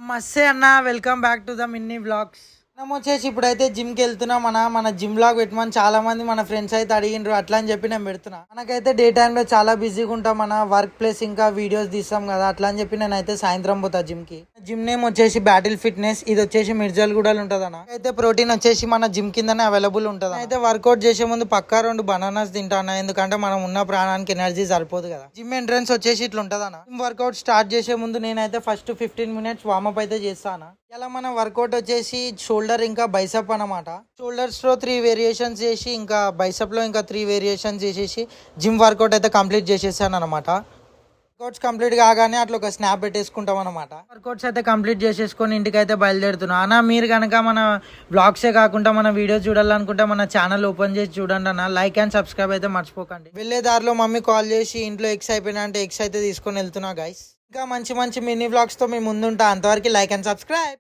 మస్తే అన్న, welcome back to the Minni vlogs. మనం వచ్చేసి ఇప్పుడైతే జిమ్కి వెళ్తున్నాం అన్న. మన జిమ్ బ్లాగ్ పెట్టమని చాలా మంది మన ఫ్రెండ్స్ అయితే అడిగిండ్రు, అట్లా అని చెప్పి నేను పెడుతున్నా. మనకైతే డే టైంలో చాలా బిజీగా ఉంటాం మన వర్క్ ప్లేస్, ఇంకా వీడియోస్ తీస్తాం కదా, అట్లా అని చెప్పి నేనైతే సాయంత్రం పోతా జిమ్కి. జిమ్ నేమ్ వచ్చేసి బ్యాటిల్ ఫిట్నెస్. ఇది వచ్చేసి మిర్జల్ గూడలు ఉంటుంది అన్న. అయితే ప్రోటీన్ వచ్చేసి మన జిమ్ కిందనే అవైలబుల్ ఉంటుంది. అయితే వర్కౌట్ చేసే ముందు పక్కా 2 బనానాస్ తింటాను, ఎందుకంటే మనం ఉన్న ప్రాణానికి ఎనర్జీ సరిపోదు కదా. జిమ్ ఎంట్రన్స్ వచ్చేసి ఇట్లా ఉంటుంది అన్న. జిమ్ వర్కౌట్ స్టార్ట్ చేసే ముందు నేనైతే ఫస్ట్ 15 minutes వార్మప్ అయితే చేస్తాను. ఇలా మన వర్కౌట్ వచ్చేసి షోల్డర్ ఇంకా బైసప్ అనమాట. షోల్డర్స్ లో 3 వేరియేషన్స్ చేసి, ఇంకా బైసప్ లో ఇంకా 3 వేరియేషన్స్ చేసేసి జిమ్ వర్కౌట్ అయితే కంప్లీట్ చేసేసాను అనమాట. వర్కౌట్స్ కంప్లీట్ కాగానే అట్లా ఒక స్నాప్ పెట్టేసుకుంటాం అనమాట. వర్కౌట్స్ అయితే కంప్లీట్ చేసేసుకొని ఇంటికి అయితే బయలుదేరుతున్నాం అన్న. మీరు కనుక మన బ్లాగ్సే కాకుండా మన వీడియోస్ చూడాలనుకుంటే మన ఛానల్ ఓపెన్ చేసి చూడండి అన్న. లైక్ అండ్ సబ్స్క్రైబ్ అయితే మర్చిపోకండి. వెళ్ళే దారిలో మమ్మీ కాల్ చేసి ఇంట్లో ఎగ్స్ అయిపోయినా అంటే ఎగ్స్ అయితే తీసుకొని వెళ్తున్నా గైస్. ఇంకా మంచి మంచి మినీ వ్లాగ్స్ తో మీ ముందుంటా. అంతవరకు లైక్ అండ్ సబ్స్క్రైబ్.